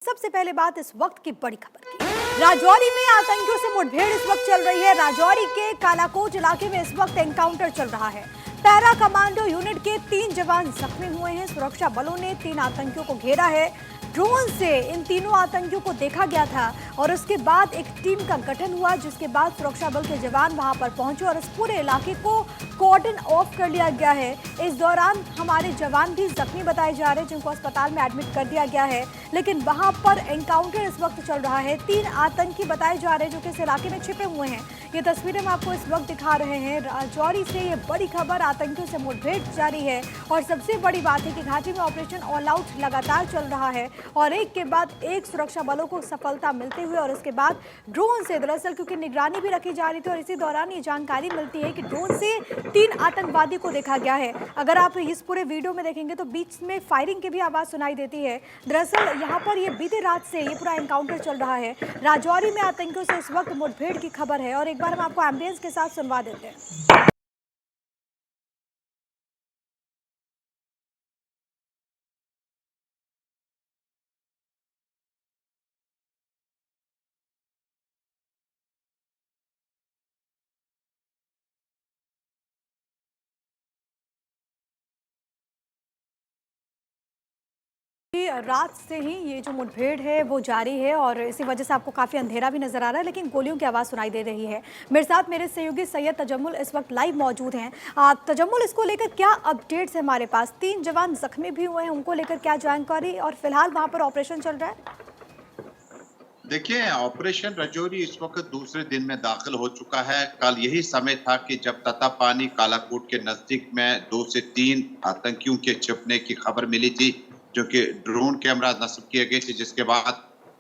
सबसे पहले बात इस वक्त की बड़ी खबर की। राजौरी में आतंकियों से मुठभेड़ इस वक्त चल रही है। राजौरी के कालाकोट इलाके में इस वक्त एनकाउंटर चल रहा है। पैरा कमांडो यूनिट के 3 जवान जख्मी हुए हैं। सुरक्षा बलों ने 3 आतंकियों को घेरा है। ड्रोन से इन तीनों आतंकियों को देखा गया था और उसके बाद एक टीम का गठन हुआ, जिसके बाद सुरक्षा बल के जवान वहां पर पहुंचे और इस पूरे इलाके को कॉर्डन ऑफ कर लिया गया है। इस दौरान हमारे जवान भी जख्मी बताए जा रहे हैं, जिनको अस्पताल में एडमिट कर दिया गया है। लेकिन वहां पर एनकाउंटर इस वक्त चल रहा है। 3 आतंकी बताए जा रहे हैं जो कि इस इलाके में छिपे हुए हैं। ये तस्वीरें हम आपको इस वक्त दिखा रहे हैं। राजौरी से ये बड़ी खबर, आतंकियों से मुठभेड़ जारी है और सबसे बड़ी बात है कि घाटी में ऑपरेशन ऑल आउट लगातार चल रहा है और एक के बाद एक सुरक्षा बलों को सफलता मिलते हुए और उसके बाद ड्रोन से, दरअसल क्योंकि निगरानी भी रखी जा रही थी और इसी दौरान ये जानकारी मिलती है कि ड्रोन से 3 आतंकवादी को देखा गया है। अगर आप इस पूरे वीडियो में देखेंगे तो बीच में फायरिंग की भी आवाज सुनाई देती है। दरअसल यहाँ पर ये बीते रात से ये पूरा एनकाउंटर चल रहा है। राजौरी में आतंकियों से इस वक्त मुठभेड़ की खबर है और एक बार हम आपको एम्बियंस के साथ सुनवा देते हैं। रात से ही ये जो मुठभेड़ है वो जारी है और इसी वजह से आपको काफ़ी अंधेरा भी नजर आ रहा है, लेकिन गोलियों की आवाज़ सुनाई दे रही है। मेरे साथ मेरे सहयोगी सैयद तजम्मुल इस वक्त लाइव मौजूद हैं। तजम्मुल, इसको लेकर क्या अपडेट्स है हमारे पास? 3 जवान जख्मी भी हुए हैं, उनको लेकर क्या जानकारी और फिलहाल वहाँ पर ऑपरेशन चल रहा है? देखिए, ऑपरेशन राजौरी इस वक्त दूसरे दिन में दाखिल हो चुका है। कल यही समय था कि जब ततापानी कालाकोट के नजदीक में 2 से 3 आतंकियों के छिपने की खबर मिली थी, जो कि ड्रोन कैमरा नस्ब किए गए थे, जिसके बाद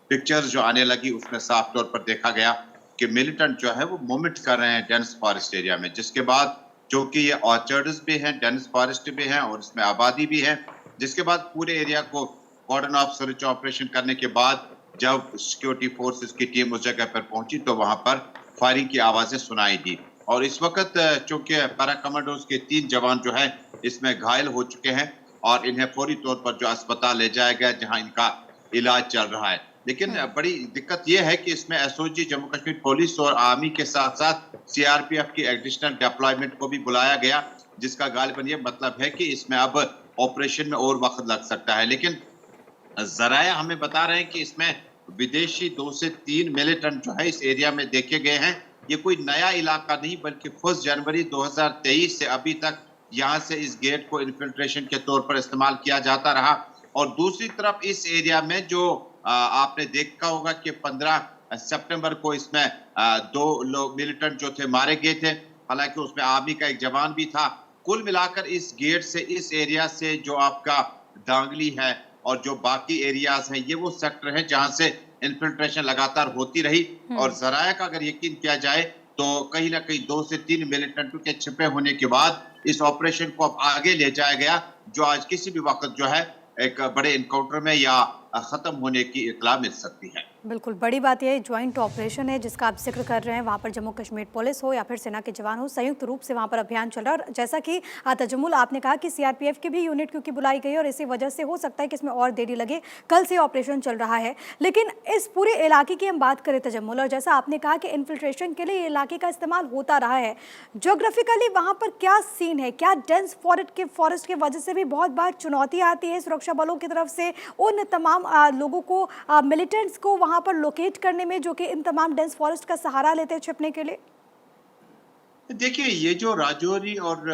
पिक्चर्स जो आने लगी उसमें साफ तौर पर देखा गया कि मिलिटेंट जो है वो मूवमेंट कर रहे हैं डेंस फॉरेस्ट एरिया में, जिसके बाद जो कि ये ऑर्चर्ड्स भी हैं, डेंस फॉरेस्ट भी हैं और इसमें आबादी भी है। जिसके बाद पूरे एरिया को कॉर्डन ऑफ सर्च ऑपरेशन करने के बाद जब सिक्योरिटी फोर्सेस की टीम उस जगह पर पहुंची तो वहां पर फायरिंग की आवाजें सुनाई दी और इस वक्त चूंकि पैरा कमांडोज के 3 जवान जो है इसमें घायल हो चुके हैं और इन्हें फौरी तौर पर जो अस्पताल ले जाया गया, जहां इनका इलाज चल रहा है। लेकिन बड़ी दिक्कत यह है कि इसमें एसओजी जम्मू कश्मीर पुलिस और आर्मी के साथ साथ सीआरपीएफ की एडिशनल डिप्लॉयमेंट को भी बुलाया गया, जिसका गालिबन ये मतलब है कि इसमें अब ऑपरेशन में और वक्त लग सकता है। लेकिन जराया हमें बता रहे हैं कि इसमें विदेशी 2 से 3 मिलिटेंट जो है इस एरिया में देखे गए हैं। ये कोई नया इलाका नहीं, बल्कि 1 जनवरी 2023 से अभी तक यहाँ से इस गेट को इन्फिल्ट्रेशन के तौर पर इस्तेमाल किया जाता रहा। और दूसरी तरफ इस एरिया में जो आपने देखा होगा कि 15 सितंबर को इसमें 2 लोग मिलिटेंट जो थे मारे गए थे, हालांकि उसमें आर्मी का एक जवान भी था। कुल मिलाकर इस गेट से, इस एरिया से जो आपका दांगली है और जो बाकी एरियाज हैं, ये वो सेक्टर हैं जहां से इन्फिल्ट्रेशन लगातार होती रही। और जराया का अगर यकीन किया जाए तो कहीं ना कहीं 2 से 3 मिलिटेंटों के छिपे होने के बाद इस ऑपरेशन को अब आगे ले जाया गया, जो आज किसी भी वक्त जो है एक बड़े एनकाउंटर में या खत्म होने की इत्तला मिल सकती है। बिल्कुल, बड़ी बात यह ज्वाइंट ऑपरेशन है जिसका आप जिक्र कर रहे हैं। वहाँ पर जम्मू कश्मीर पुलिस हो या फिर सेना के जवान हो, संयुक्त रूप से वहाँ पर अभियान चल रहा है। और जैसा कि तजम्मुल आपने कहा कि सीआरपीएफ की भी यूनिट क्योंकि बुलाई गई और इसी वजह से हो सकता है कि इसमें और देरी लगे। कल से ऑपरेशन चल रहा है, लेकिन इस पूरे इलाके की हम बात करें तजम्मुल, और जैसा आपने कहा कि इन्फिल्ट्रेशन के लिए इलाके का इस्तेमाल होता रहा है, जोग्राफिकली वहाँ पर क्या सीन है? क्या डेंस फॉरेस्ट की वजह से भी बहुत बार चुनौती आती है सुरक्षा बलों की तरफ से उन तमाम लोगों को, मिलिटेंट्स को वहां पर लोकेट करने में, जो कि इन तमाम डेंस फॉरेस्ट का सहारा लेते हैं छिपने के लिए? देखिए, ये जो राजौरी और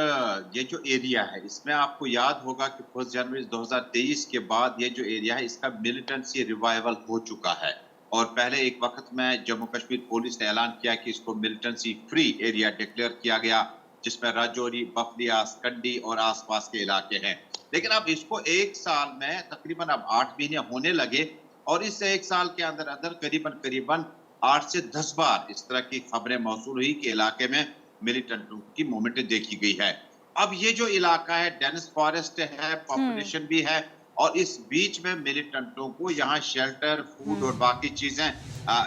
ये जो एरिया है, इसमें आपको याद होगा कि 1 जनवरी 2023 के बाद ये जो एरिया है इसका मिलिटेंसी रिवाइवल हो चुका है। और पहले एक वक्त में जम्मू कश्मीर पुलिस ने ऐलान किया कि इसको मिलिटेंसी फ्री एरिया डिक्लेयर किया गया, जिसमें राजौरी, बफलियास, कंडी और आसपास के इलाके हैं। लेकिन अब इसको 1 साल में तकरीबन अब 8 महीने होने लगे और इस 1 साल के अंदर अंदर करीबन 8 से 10 बार इस तरह की खबरें मौसूल हुई कि इलाके में मिलिटेंटों की मूवमेंट देखी गई है। अब ये जो इलाका है डेंस फॉरेस्ट है, पॉपुलेशन भी है और इस बीच में मिलिटेंटों को यहाँ शेल्टर, फूड और बाकी चीजें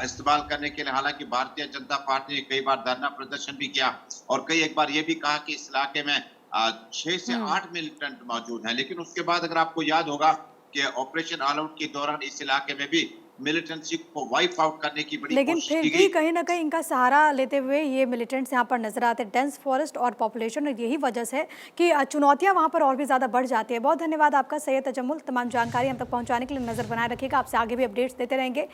इस्तेमाल करने के लिए, हालांकि भारतीय जनता पार्टी ने कई बार धरना प्रदर्शन भी किया और कई एक बार ये भी कहा कि इस इलाके में 6 से 8 मिलिटेंट मौजूद हैं। लेकिन उसके बाद अगर आपको याद होगा कि ऑपरेशन ऑल आउट के दौरान इस इलाके में भी मिलिटेंसी को वाइप आउट करने की बड़ी लेकिन कोशिश फिर की भी गई। कहीं ना कहीं इनका सहारा लेते हुए ये मिलिटेंट्स यहाँ पर नजर आते हैं। डेंस फॉरेस्ट और पॉपुलेशन, और यही वजह से कि चुनौतियां वहाँ पर और भी ज़्यादा बढ़ जाती है। बहुत धन्यवाद आपका सैयद तजम्मुल, तमाम जानकारी हम तक पहुँचाने के लिए। नज़र बनाए रखिएगा, आपसे आगे भी अपडेट्स देते रहेंगे।